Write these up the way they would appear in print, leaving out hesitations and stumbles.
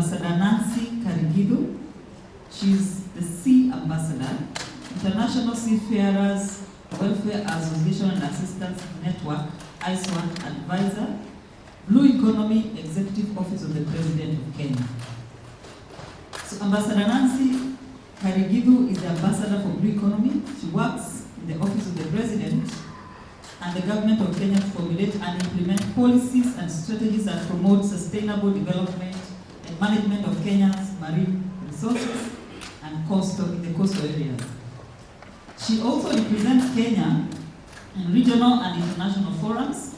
Ambassador Nancy Karigithu. She's the Sea Ambassador, International Seafarers Welfare Association and Assistance Network, ISWAN Advisor, Blue Economy Executive Office of the President of Kenya. So Ambassador Nancy Karigithu is the Ambassador for Blue Economy. She works in the Office of the President and the Government of Kenya to formulate and implement policies and strategies that promote sustainable development and management of Kenya's marine resources and in the coastal areas. She also represents Kenya in regional and international forums,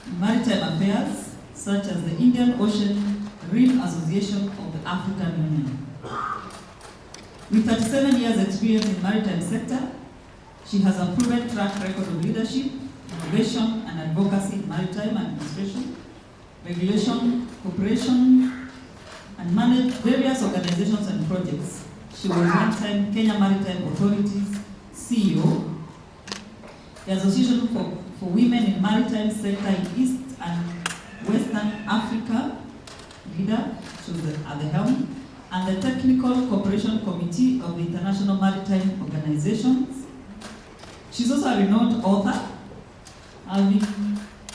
in maritime affairs, such as the Indian Ocean Marine Association of the African Union. With 37 years' experience in the maritime sector, she has a proven track record of leadership, innovation, and advocacy in maritime administration, regulation, cooperation, and managed various organizations and projects. She was one time Kenya Maritime Authority's CEO, the Association for Women in Maritime Sector in East and Western Africa leader, she was at the helm, and the Technical Cooperation Committee of the International Maritime Organizations. She's also a renowned author, having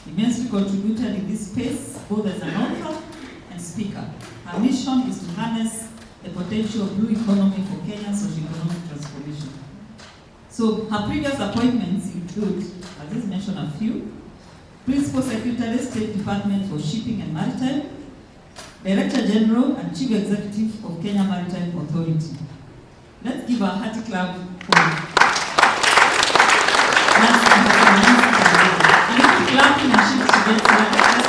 immensely contributed in this space, both as an author and speaker. Her mission is to harness the potential of blue economy for Kenya's socio-economic transformation. So her previous appointments include, I just mentioned a few, Principal Secretary, State Department for Shipping and Maritime, Director General and Chief Executive of Kenya Maritime Authority. Let's give a hearty clap for Nancy Karigithu. And if you clap in a shift to get let's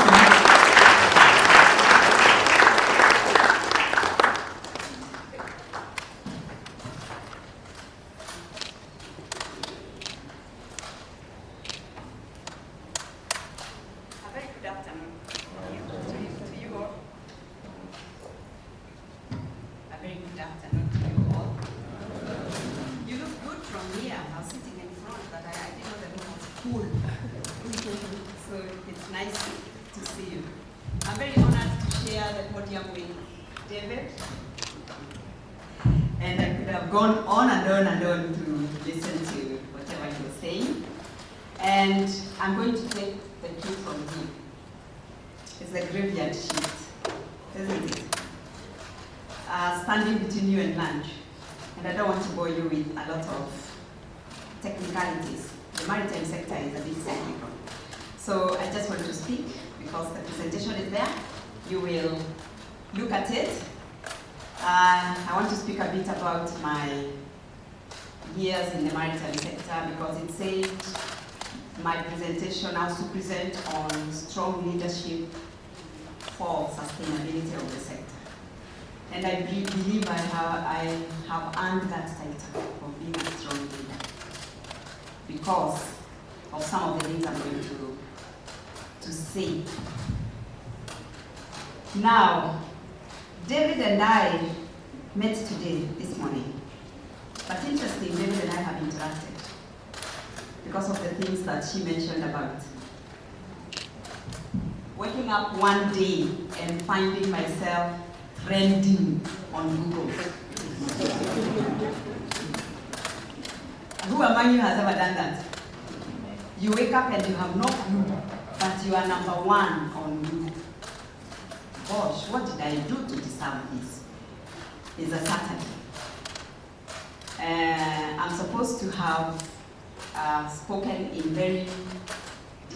So it's nice to see you. I'm very honored to share the podium with David. And I could have gone on and on and on to listen to whatever he was saying. And I'm going to take the cue from him. It's a graveyard shift, isn't it? Standing between you and lunch. And I don't want to bore you with a lot of technicalities. The maritime sector is a bit technical. So I just want to speak because the presentation is there. You will look at it. I want to speak a bit about my years in the maritime sector because it said my presentation I was to present on strong leadership for sustainability of the sector. And I believe I have earned that title of being a strong leader because of some of the things I'm going to say. Now, David and I met today, this morning. But interesting, David and I have interacted because of the things that she mentioned about. Waking up one day and finding myself trending on Google. Who among you has ever done that? You wake up and you have no clue, but you are number one on Google. Gosh, what did I do to deserve this? It's a Saturday. I'm supposed to have spoken in very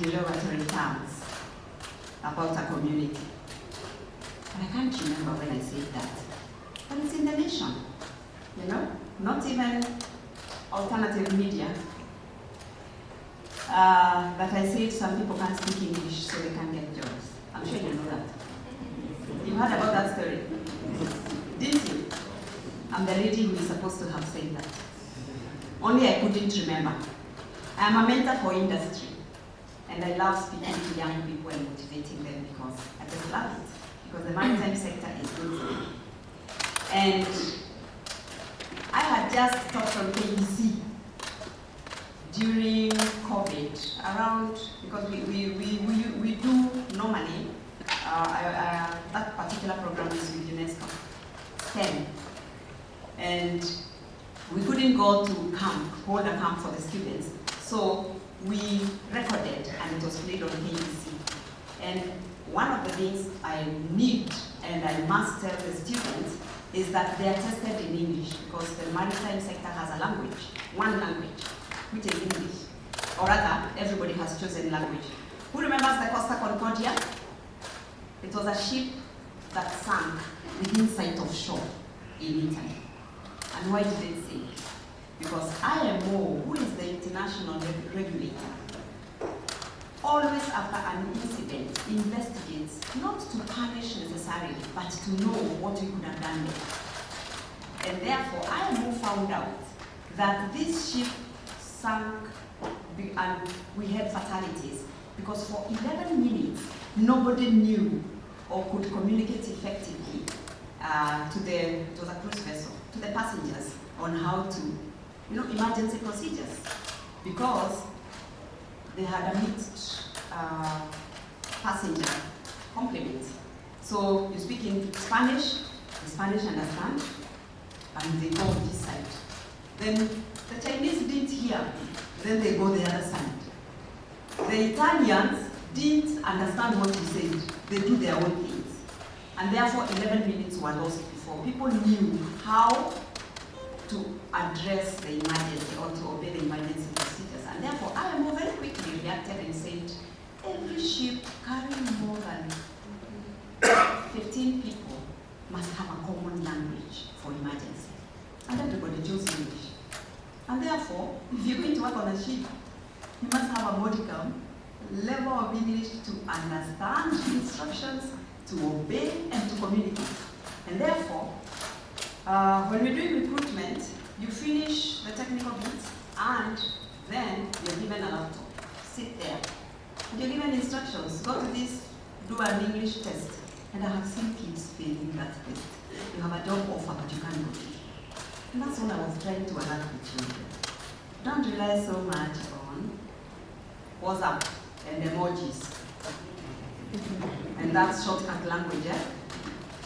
derogatory terms about a community. And I can't remember when I said that. But it's in the nation, you know? Not even alternative media. But I said some people can't speak English, so they can't get jobs. I'm sure you know that. You heard about that story, didn't you? I'm the lady who is supposed to have said that. Only I couldn't remember. I am a mentor for industry, and I love speaking to young people and motivating them because I just love it. Because the maritime sector is good for me. And I had just stopped from KBC during COVID, around, because we do normally, that particular program is with UNESCO, STEM. And we couldn't go to hold a camp for the students. So we recorded and it was played on KBC. And one of the things I need and I must tell the students is that they are tested in English because the maritime sector has a language, one language, which is English. Or rather, everybody has chosen language. Who remembers the Costa Concordia? It was a ship that sank within sight of shore in Italy. And why did it sink? Because IMO, who is the international regulator, always after an incident investigates not to punish necessarily, but to know what we could have done there. And therefore, IMO found out that this ship sank and we had fatalities because for 11 minutes, nobody knew or could communicate effectively it was a cruise vessel, to the passengers on how to, emergency procedures, because they had a mixed passenger complement. So you speak in Spanish, the Spanish understand, and they go on this side. Then the Chinese didn't hear, then they go the other side. The Italians didn't understand what you said, they do their own things. And therefore 11 minutes were lost before people knew how to address the emergency or to obey the emergency procedures. And therefore IMO very quickly reacted and said, every ship carrying more than 15 people must have a common language for emergency. And everybody chose English. And therefore, if you're going to work on a ship, you must have a modicum level of English to understand instructions, to obey, and to communicate. And therefore, when we're doing recruitment, you finish the technical bits, and then you're given a laptop. Sit there. And you're given instructions. Go to this, do an English test. And I have seen kids failing that test. You have a job offer, but you can't go. And that's what I was trying to alert the children. Don't rely so much on WhatsApp and emojis. And that's shortcut language,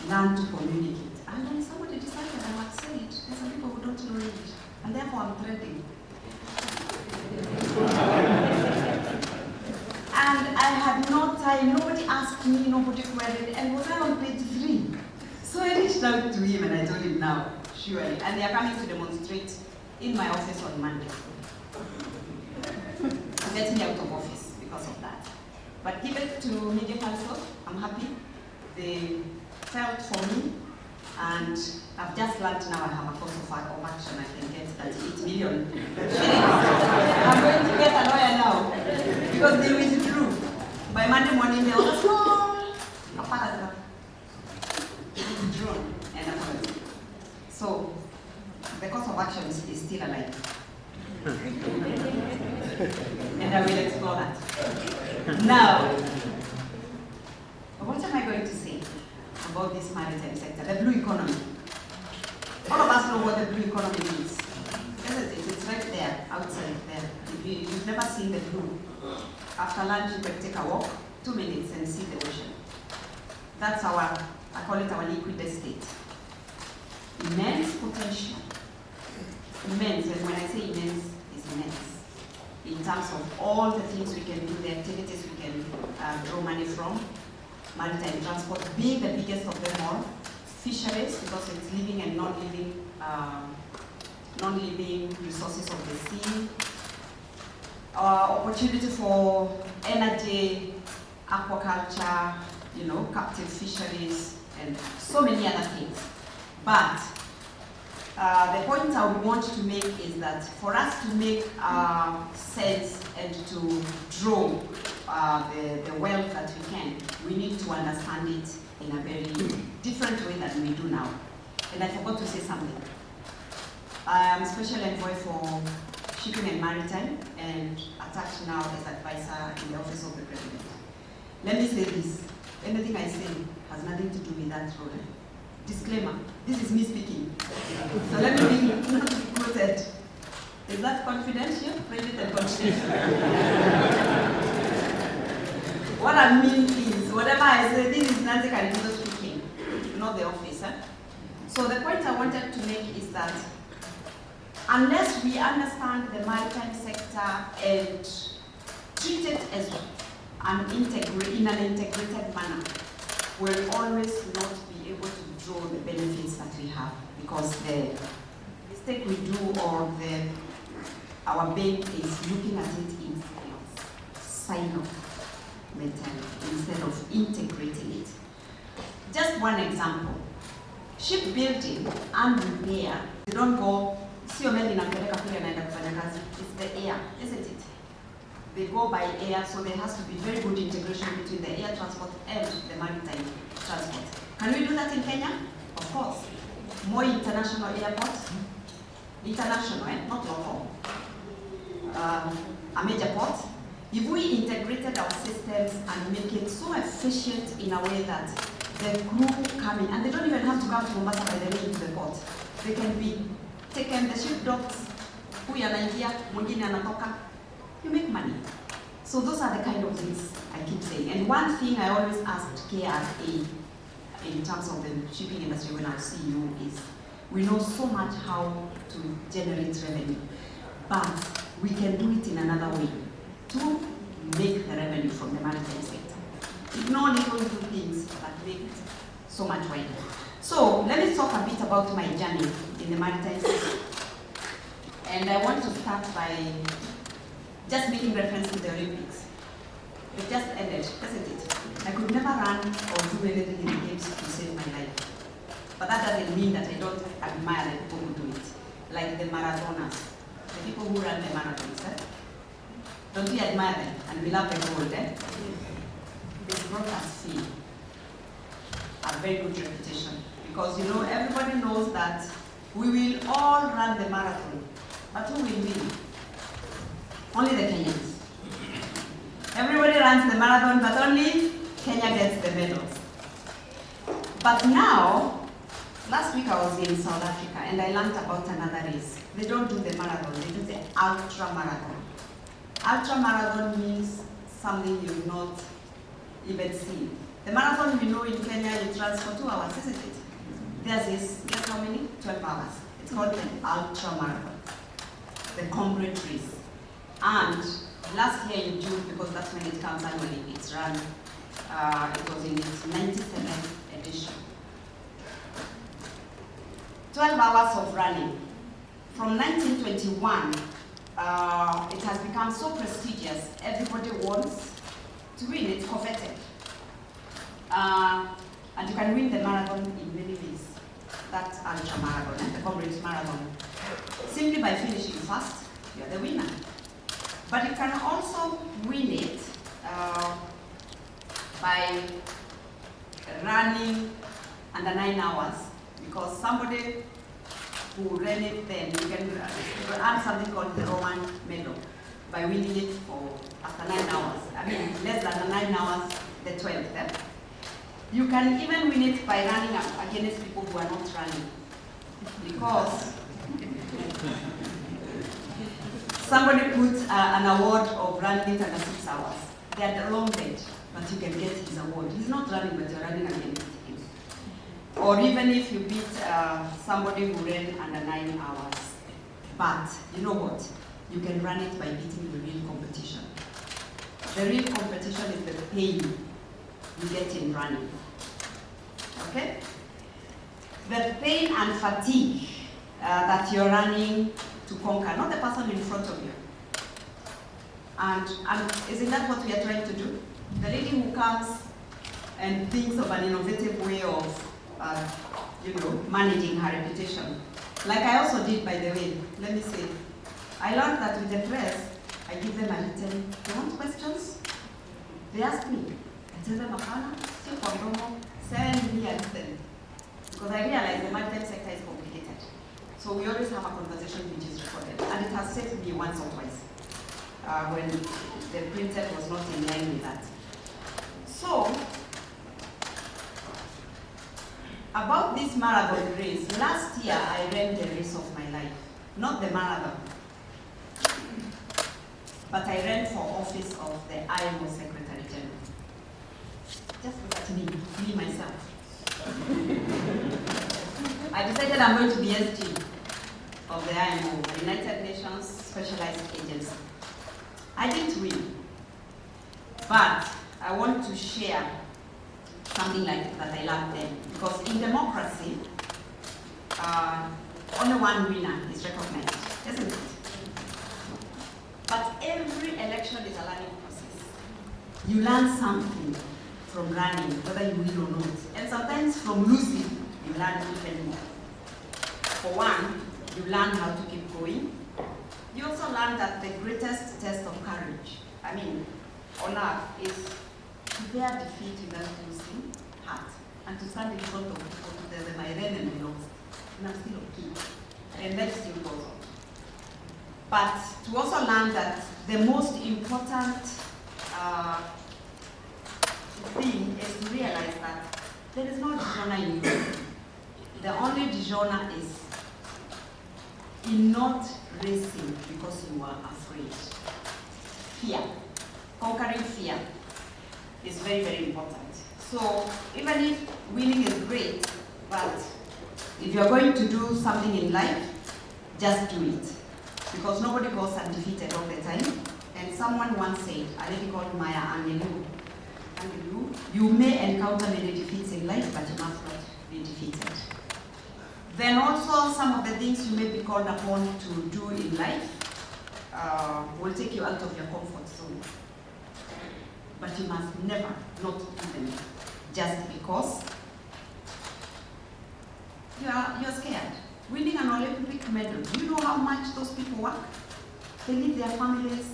learn to communicate. And then somebody decided I would say it. There's some people who don't know English. And therefore I'm threading. And I had no time, nobody asked me, nobody queried, and was I on page 3? So I reached out to him and I told him now, surely. And they are coming to demonstrate in my office on Monday. To get me out of office because of that. But give it to Media Council, I'm happy. They felt for me, and I've just learned now I have a course of action. I can get 38 million. I'm going to get a lawyer now, because they withdrew. By Monday morning, there was a small paragraph. Withdrawn and apology. So, the course of action is still alive. And I will explore that. Now, what am I going to say about this maritime sector, the blue economy? All of us know what the blue economy means. It's right there, outside there. If you've never seen the blue, after lunch you can take a walk, 2 minutes and see the ocean. That's I call it our liquid estate. Immense potential. Immense, and when I say immense, it's immense. In terms of all the things we can do, the activities we can draw money from, maritime transport being the biggest of them all, fisheries because it's living and non-living resources of the sea, opportunity for energy, aquaculture, captive fisheries, and so many other things. But the point I would want to make is that for us to make sense and to draw the wealth that we can, we need to understand it in a very different way than we do now. And I forgot to say something. I am Special Envoy for Shipping and Maritime and attached now as advisor in the Office of the President. Let me say this. Anything I say has nothing to do with that role. Disclaimer, this is me speaking. So let me be not to be quoted. Is that confidential? Private and confidential. What I mean is, whatever I say, this is Nancy Karigithu speaking. not the office. So the point I wanted to make is that unless we understand the maritime sector and treat it as in an integrated manner, we'll always not be able to draw the benefits that we have, because the mistake we do, or our bank is looking at it in silo mentality instead of integrating it. Just one example, shipbuilding and repair, they don't go, sio meli napeleka kule naenda kufanya kazi, it's the air, isn't it? They go by air, so there has to be very good integration between the air transport and the maritime transport. Can we do that in Kenya? Of course. More international airports, international, not local. A major port. If we integrated our systems and make it so efficient in a way that the crew come in, and they don't even have to come to Mombasa by the way to the port. They can be taken, the ship docks, huyu anaingia, mwingine anatoka. You make money. So those are the kind of things I keep saying. And one thing I always asked KRA in terms of the shipping industry when I see you is, we know so much how to generate revenue, but we can do it in another way to make the revenue from the maritime sector. Ignore little things that make it so much wider. So let me talk a bit about my journey in the maritime sector. And I want to start by just making reference to the Olympics. It just ended, isn't it? I could never run or do anything in the games to save my life. But that doesn't mean that I don't admire the people who do it. Like the marathoners, the people who run the marathons. Don't we admire them? And we love the gold, They brought us fame, a very good reputation. Because you know, everybody knows that we will all run the marathon. But who will win? Only the Kenyans. Everybody runs the marathon, but only Kenya gets the medals. But now, last week I was in South Africa and I learned about another race. They don't do the marathon, they do the ultra marathon. Ultra marathon means something you've not even seen. The marathon we know in Kenya, it runs for 2 hours, isn't it? There's this, guess how many? 12 hours. It's called the ultra marathon, the comrade race. And last year in June, because that's when it comes annually, it's run, it was in its 97th edition. 12 hours of running. From 1921, it has become so prestigious, everybody wants to win, it's coveted. And you can win the marathon in many ways. That's ultra marathon, the comrades marathon. Simply by finishing first, you're the winner. But you can also win it by running under 9 hours, because somebody who ran it then, you can earn something called the Roman medal by winning it for after 9 hours. I mean, less than 9 hours, the 12th. You can even win it by running against people who are not running, because somebody put an award of running it under 6 hours. They had a long bet, but you can get his award. He's not running, but you're running against him. Or even if you beat somebody who ran under 9 hours. But you know what? You can run it by beating the real competition. The real competition is the pain you get in running. Okay? The pain and fatigue that you're running to conquer, not the person in front of you. And isn't that what we are trying to do? The lady who comes and thinks of an innovative way of managing her reputation. Like I also did, by the way, let me say, I learned that with the press, I give them a little, they want questions? They ask me. I tell them, Apana, still for send me a listen. Because I realize the maritime sector is complicated. So we always have a conversation which is recorded. And it has saved me once or twice when the printer was not in line with that. So, about this marathon race, last year I ran the race of my life. Not the marathon, but I ran for office of the IMO Secretary General. Just look at me myself. I decided I'm going to be SG of the IMO, the United Nations Specialized Agency. I didn't win, but I want to share something like that I learned then. Because in democracy, only one winner is recognized, isn't it? But every election is a learning process. You learn something from running, whether you win or not. And sometimes from losing, you learn even more. For one, you learn how to keep going. You also learn that the greatest test of courage, on earth, is to bear defeat without losing heart, and to stand in front of people to tell them, I ran and I lost, and I'm still okay. And that still goes on. But to also learn that the most important thing is to realize that there is no dishonor in you. The only dishonor is in not racing because you are afraid. Fear, conquering fear is very, very important. So even if winning is great, but if you're going to do something in life, just do it. Because nobody goes undefeated all the time. And someone once said, a lady called Maya Angelou, you may encounter many defeats in life, but you must not be defeated. Then also some of the things you may be called upon to do in life will take you out of your comfort zone. But you must never not do them just because you're scared. Winning an Olympic medal, do you know how much those people work? They leave their families,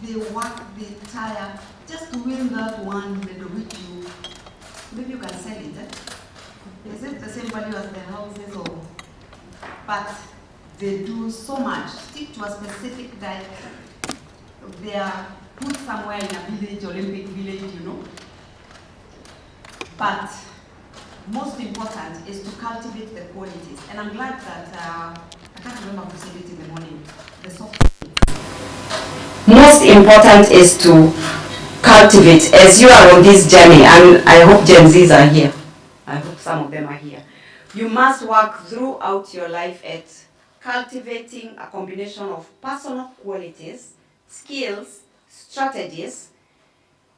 they work, they tire, just to win that one medal which maybe you can sell it. Is it the same value as the houses or? But they do so much, stick to a specific diet. They are put somewhere in a village, Olympic village, But most important is to cultivate the qualities. And I'm glad that, I can't remember who said it in the morning, the soft skills. Most important is to cultivate as you are on this journey, and I hope Gen Zs are here. I hope some of them are here. You must work throughout your life at cultivating a combination of personal qualities, skills, strategies.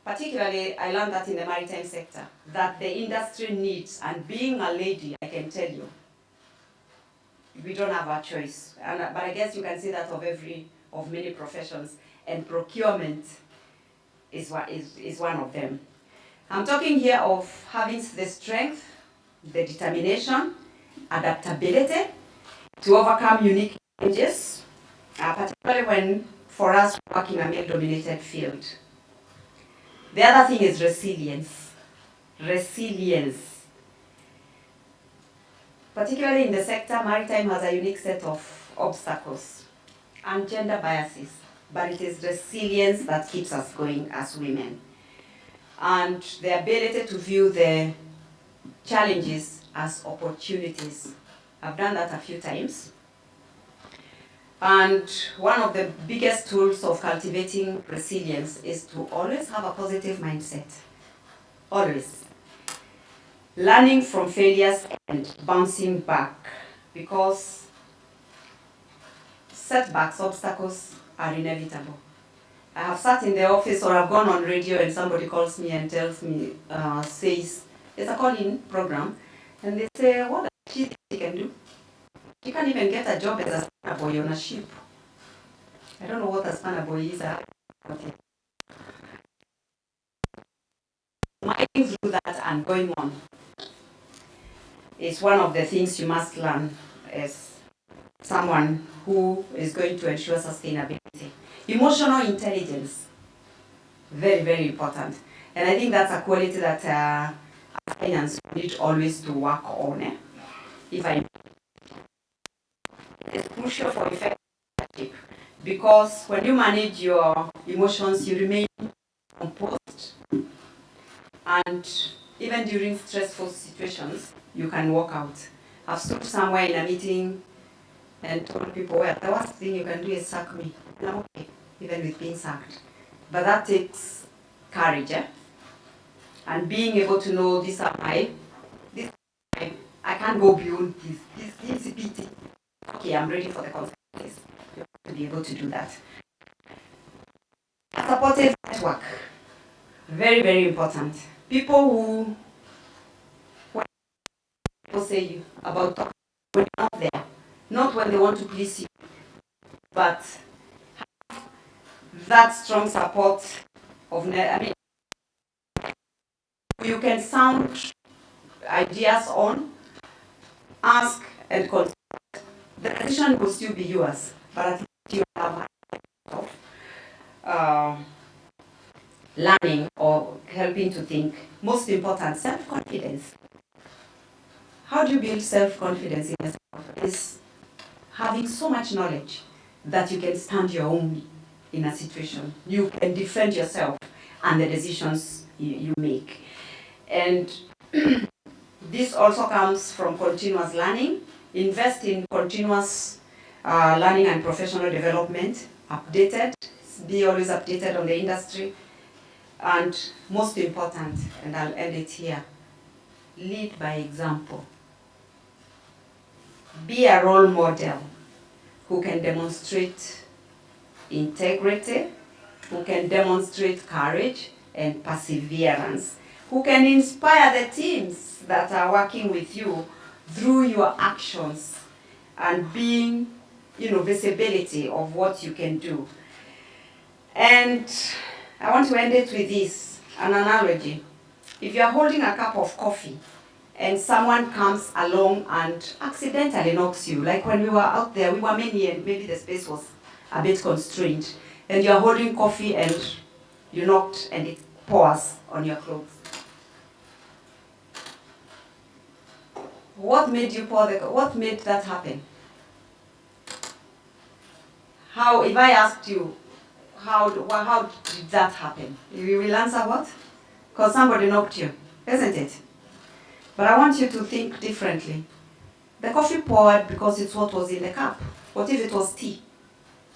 Particularly, I learned that in the maritime sector, that the industry needs, and being a lady, I can tell you, we don't have a choice. But I guess you can see that of many professions, and procurement is one of them. I'm talking here of having the strength, the determination, adaptability to overcome unique challenges, particularly when, for us, we work in a male-dominated field. The other thing is resilience. Resilience. Particularly in the sector, maritime has a unique set of obstacles and gender biases, but it is resilience that keeps us going as women. And the ability to view the challenges as opportunities. I've done that a few times. And one of the biggest tools of cultivating resilience is to always have a positive mindset. Always. Learning from failures and bouncing back, because setbacks, obstacles are inevitable. I have sat in the office or I've gone on radio and somebody calls me and tells me, says, it's a call-in program, and they say, what does she think she can do? She can't even get a job as a spanner boy on a ship. I don't know what a spanner boy is. Minding through that and going on is one of the things you must learn as someone who is going to ensure sustainability. Emotional intelligence, very, very important. And I think that's a quality that as finance we need always to work on. It's crucial for effective leadership, because when you manage your emotions, you remain composed, and even during stressful situations, you can walk out. I've stood somewhere in a meeting and told people, well, the worst thing you can do is sack me. And I'm okay, even with being sacked. But that takes courage, and being able to know these are my I can't go beyond this insipidity. Okay, I'm ready for the consequences. You have to be able to do that. A supportive network. Very, very important. People who, when people say you about talking, when you're not there, not when they want to please you, but that strong support of, you can sound ideas on, ask and consult. The decision will still be yours, but at least you have learning or helping to think. Most important, self-confidence. How do you build self-confidence in yourself? Is having so much knowledge that you can stand your own in a situation. You can defend yourself and the decisions you make. And this also comes from continuous learning. Invest in continuous learning and professional development. Updated. Be always updated on the industry. And most important, and I'll end it here, lead by example. Be a role model who can demonstrate integrity, who can demonstrate courage and perseverance, who can inspire the teams that are working with you through your actions and being, visibility of what you can do. And I want to end it with this, an analogy. If you are holding a cup of coffee and someone comes along and accidentally knocks you, like when we were out there, we were many and maybe the space was a bit constrained, and you're holding coffee and you knocked and it pours on your clothes. What made you pour what made that happen? How, if I asked you, how did that happen? You will answer what? Because somebody knocked you, isn't it? But I want you to think differently. The coffee poured because it's what was in the cup. What if it was tea?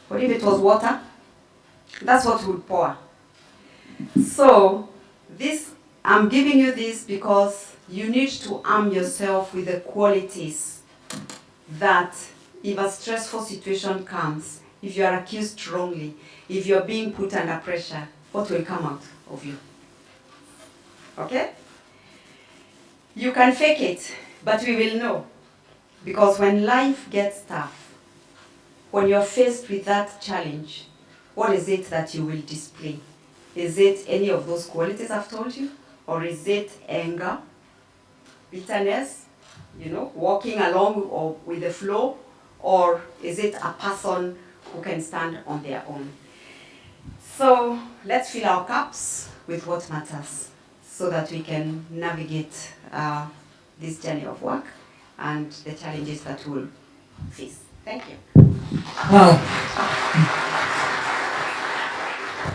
What if it was water? That's what would pour. So, I'm giving you this because you need to arm yourself with the qualities that if a stressful situation comes, if you are accused wrongly, if you're being put under pressure, what will come out of you? Okay? You can fake it, but we will know. Because when life gets tough, when you're faced with that challenge, what is it that you will display? Is it any of those qualities I've told you? Or is it anger, bitterness, walking along or with the flow? Or is it a person who can stand on their own? So let's fill our cups with what matters so that we can navigate this journey of work and the challenges that we'll face. Thank you. Wow.